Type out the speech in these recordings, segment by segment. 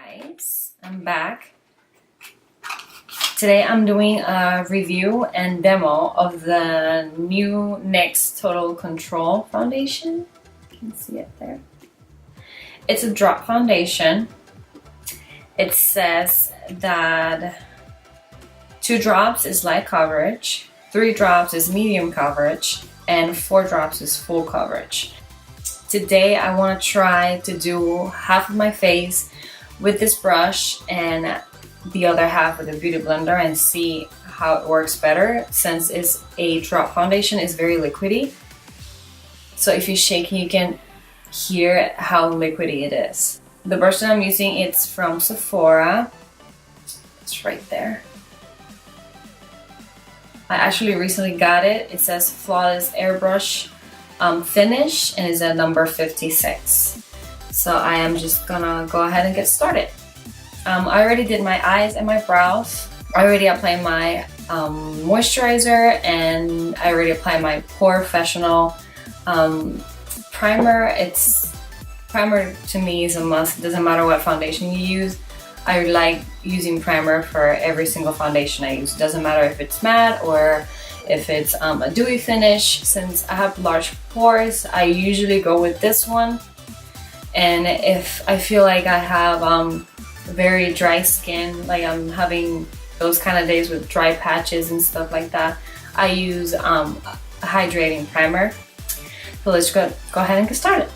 Guys, I'm back. Today I'm doing a review and demo of the new NYX Total Control Foundation. You can see it there. It's a drop foundation. It says that 2 drops is light coverage, 3 drops is medium coverage, and 4 drops is full coverage. Today I want to try to do half of my face with this brush and the other half with a beauty blender and see how it works better, since it's a drop foundation. It's very liquidy, so if you shake it you can hear how liquidy it is. The brush that I'm using, it's from Sephora. It's right there. I actually recently got it. It says Flawless Airbrush Finish and is at number 56. So I am just gonna go ahead and get started. I already did my eyes and my brows. I already applied my moisturizer, and I already applied my Porefessional primer. Primer to me is a must. It doesn't matter what foundation you use. I like using primer for every single foundation I use. It doesn't matter if it's matte or if it's a dewy finish. Since I have large pores, I usually go with this one. And if I feel like I have very dry skin, like I'm having those kind of days with dry patches and stuff like that, I use a hydrating primer. So let's go ahead and get started.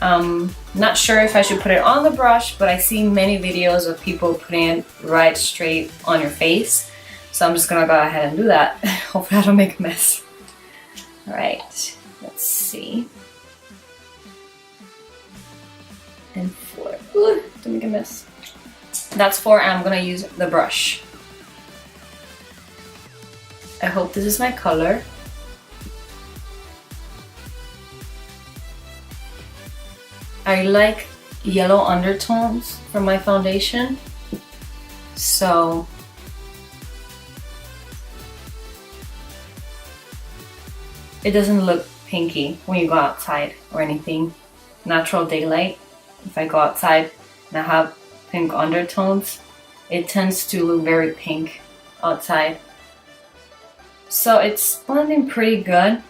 Not sure if I should put it on the brush, but I see many videos of people putting it right straight on your face. So I'm just gonna go ahead and do that. Hopefully I don't make a mess. Alright, let's see. And 4. Ooh, don't make a mess. That's 4, and I'm gonna use the brush. I hope this is my color. I like yellow undertones for my foundation, so it doesn't look pinky when you go outside or anything. Natural daylight. If I go outside and I have pink undertones, it tends to look very pink outside. So it's blending pretty good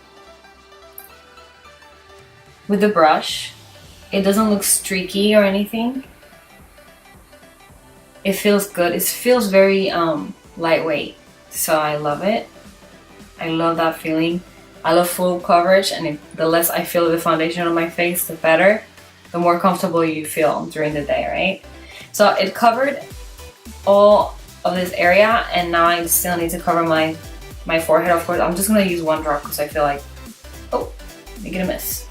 with the brush. It doesn't look streaky or anything. It feels good. It feels very lightweight, so I love it. I love that feeling. I love full coverage, and the less I feel the foundation on my face, the better. The more comfortable you feel during the day, right? So it covered all of this area, and now I still need to cover my forehead. Of course, I'm just gonna use 1 drop because I feel like, oh, make it a miss.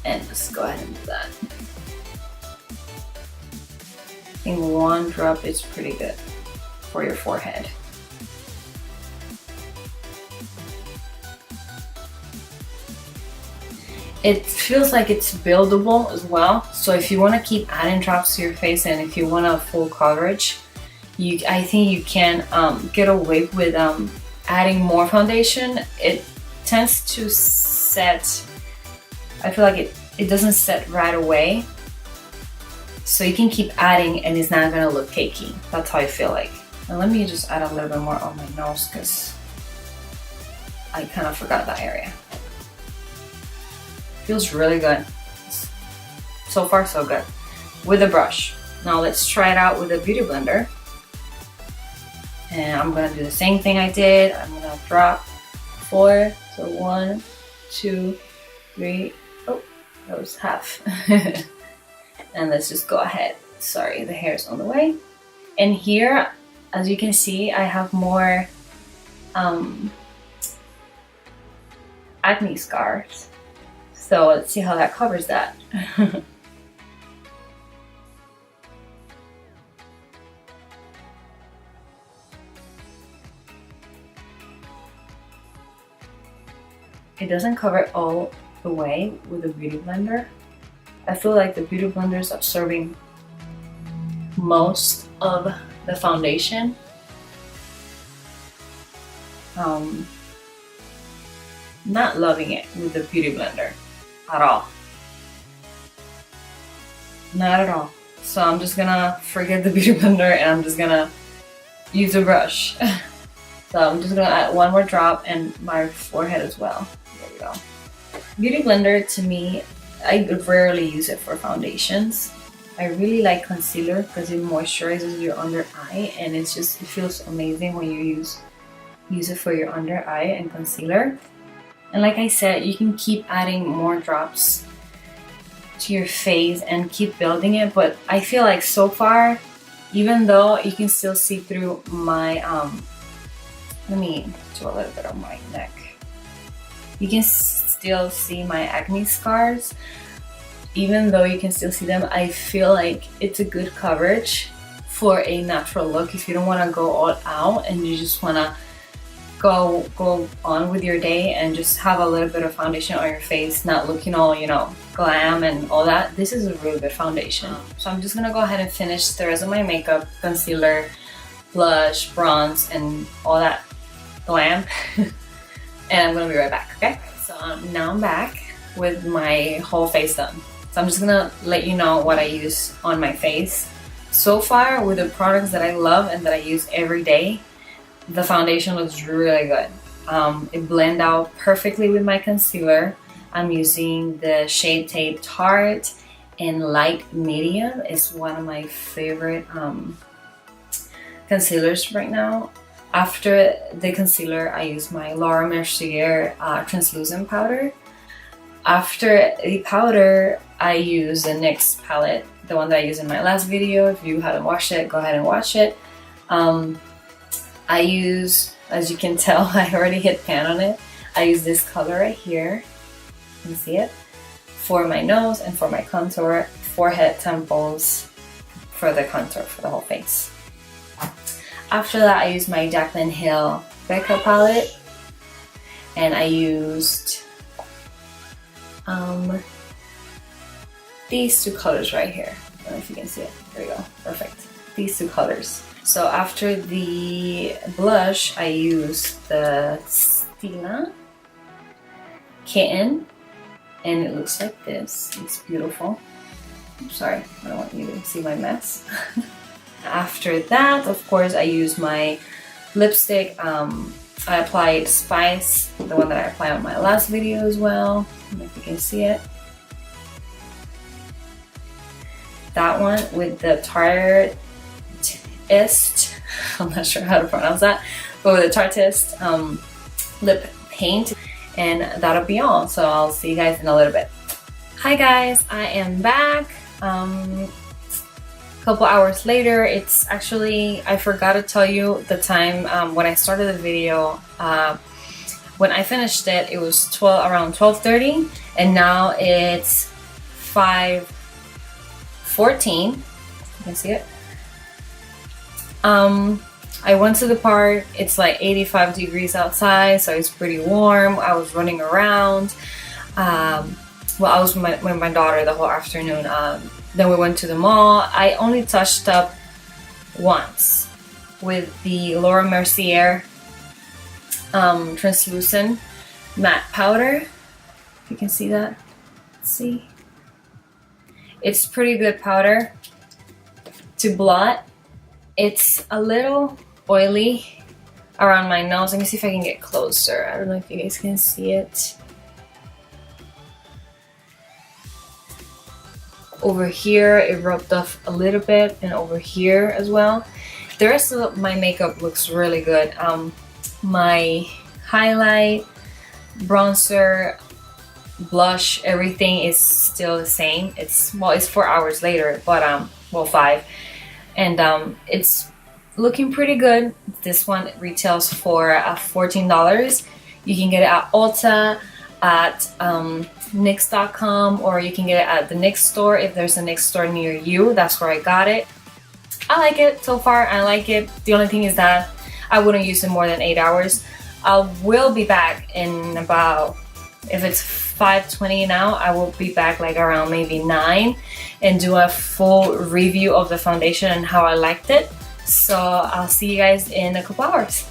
And just go ahead and do that. I think 1 drop is pretty good for your forehead. It feels like it's buildable as well. So if you want to keep adding drops to your face, and if you want a full coverage, I think you can get away with adding more foundation. It tends to set. I feel like it doesn't set right away. So you can keep adding and it's not gonna look cakey. That's how I feel like. And let me just add a little bit more on my nose because I kind of forgot that area. Feels really good. So far so good. With the brush. Now let's try it out with a beauty blender. And I'm gonna do the same thing I did. I'm gonna drop 4. So 1, 2, 3. Oh, that was half. And let's just go ahead. Sorry, the hair's on the way. And here, as you can see, I have more acne scars. So let's see how that covers that. It doesn't cover it all the way with the beauty blender. I feel like the beauty blender is absorbing most of the foundation. Not loving it with the beauty blender at all. not at all. So I'm just gonna forget the beauty blender and I'm just gonna use a brush. So I'm just gonna add one more drop and my forehead as well. There we go. Beauty blender, to me, I rarely use it for foundations. I really like concealer because it moisturizes your under eye, and it feels amazing when you use it for your under eye and concealer. And like I said, you can keep adding more drops to your face and keep building it, but I feel like so far, even though you can still see through my let me do a little bit on my neck. You can still see my acne scars. Even though you can still see them, I feel like it's a good coverage for a natural look if you don't want to go all out and you just want to go on with your day and just have a little bit of foundation on your face, not looking all, you know, glam and all that. This is a really good foundation. So I'm just gonna go ahead and finish the rest of my makeup, concealer, blush, bronze, and all that glam. And I'm gonna be right back, okay? So now I'm back with my whole face done. So I'm just gonna let you know what I use on my face. So far, with the products that I love and that I use every day, the foundation looks really good. It blends out perfectly with my concealer. I'm using the shade tape Tarte in light medium. It's one of my favorite concealers right now. After the concealer, I use my Laura Mercier translucent powder. After the powder, I use the NYX palette, the one that I used in my last video. If you haven't watched it, go ahead and watch it. I use, as you can tell, I already hit pan on it. I use this color right here. You can see it for my nose and for my contour, forehead, temples, for the contour for the whole face. After that, I used my Jaclyn Hill Becca palette, and I used these two colors right here. I don't know if you can see it. There you go. Perfect. These two colors. So after the blush, I used the Stila Kitten, and it looks like this. It's beautiful. I'm sorry, I don't want you to see my mess. After that, of course, I use my lipstick. I applied Spice, the one that I applied on my last video as well. I don't know if you can see it. That one with the Tarte, I'm not sure how to pronounce that, but with the Tarteist lip paint, and that'll be all. So I'll see you guys in a little bit. Hi guys, I am back. A couple hours later. It's actually, I forgot to tell you the time when I started the video. When I finished it, it was around 12:30, and now it's 5:14. You can see it. I went to the park. It's like 85 degrees outside, so it's pretty warm. I was running around. Well, I was with my daughter the whole afternoon. Then we went to the mall. I only touched up once with the Laura Mercier translucent matte powder. If you can see that. See? It's pretty good powder to blot. It's a little oily around my nose. Let me see if I can get closer. I don't know if you guys can see it. Over here, it rubbed off a little bit, and over here as well. The rest of my makeup looks really good. My highlight, bronzer, blush, everything is still the same. It's 4 hours later, but well, 5. And it's looking pretty good. This one retails for $14. You can get it at Ulta, at NYX.com, or you can get it at the NYX store if there's a NYX store near you. That's where I got it. I like it so far. I like it. The only thing is that I wouldn't use it more than 8 hours. I will be back in about, if it's 5:20 now, I will be back like around maybe 9 and do a full review of the foundation and how I liked it. So I'll see you guys in a couple hours.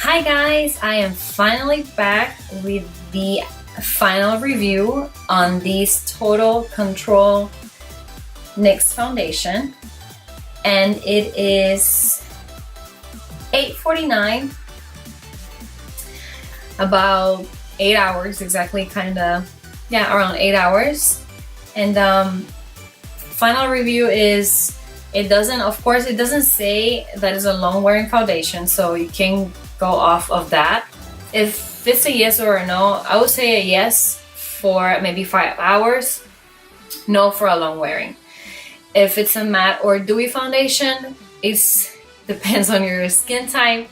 Hi guys, I am finally back with the final review on these Total Control NYX foundation, and it is $8.49, about 8 hours exactly, kind of, yeah, around 8 hours. And final review is, it doesn't, of course, it doesn't say that it's a long wearing foundation, so you can go off of that. If it's a yes or a no, I would say a yes for maybe 5 hours, no for a long wearing. If it's a matte or dewy foundation, it depends on your skin type.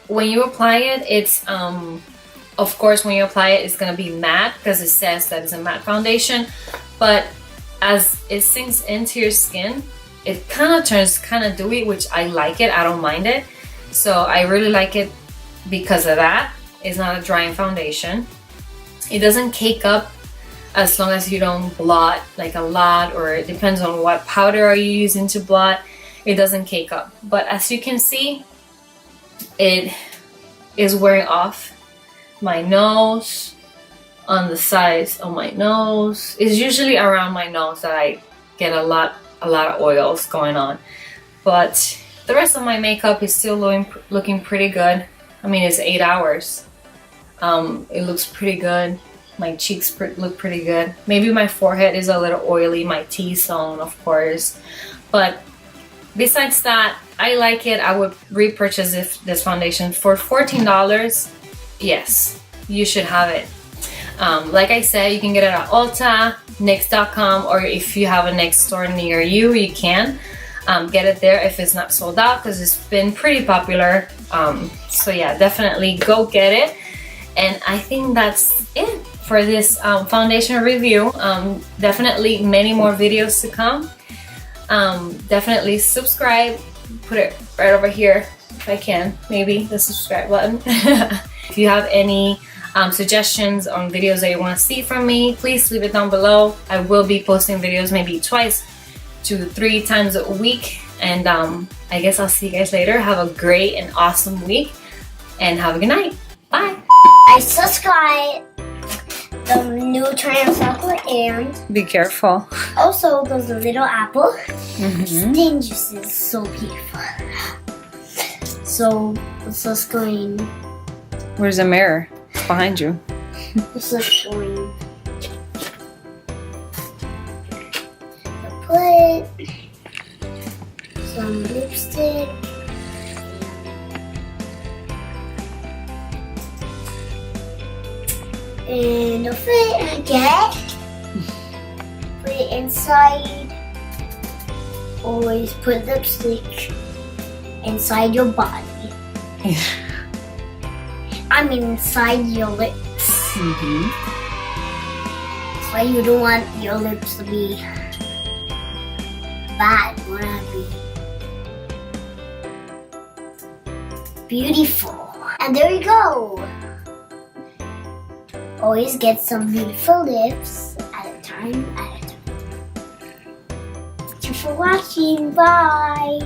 When you apply it, it's of course when you apply it, it's gonna be matte because it says that it's a matte foundation, but as it sinks into your skin, it kind of turns kind of dewy, which I like it. I don't mind it. So I really like it because of that. It's not a drying foundation. It doesn't cake up as long as you don't blot like a lot, or it depends on what powder are you using to blot. It doesn't cake up. But as you can see, it is wearing off my nose, on the sides of my nose. It's usually around my nose that I get a lot of oils going on, but the rest of my makeup is still looking pretty good. I mean, it's 8 hours. It looks pretty good. My cheeks look pretty good. Maybe my forehead is a little oily, my T-zone, of course, but besides that, I like it. I would repurchase this foundation for $14. Yes, you should have it. Like I said, you can get it at Ulta, NYX.com, or if you have a NYX store near you, you can get it there if it's not sold out, because it's been pretty popular. So yeah, definitely go get it. And I think that's it for this foundation review. Definitely many more videos to come. Definitely subscribe. Put it right over here if I can, maybe the subscribe button. If you have any suggestions on videos that you want to see from me, please leave it down below. I will be posting videos maybe 2 to 3 times a week, and I guess I'll see you guys later. Have a great and awesome week, and have a good night. Bye. I subscribe the new Triumph apple, and Be careful. also there's a little apple. Mm-hmm. Dangerous is so beautiful. So let's just going. Where's the mirror? It's behind you. Let's just going. Put some lipstick. And the fit I get. Put it inside. Always put lipstick inside your body. I mean inside your lips. Mm-hmm. So you don't want your lips to be bad. You want to be beautiful. And there you go. Always get some beautiful lips at a time. Thank you for watching. Bye.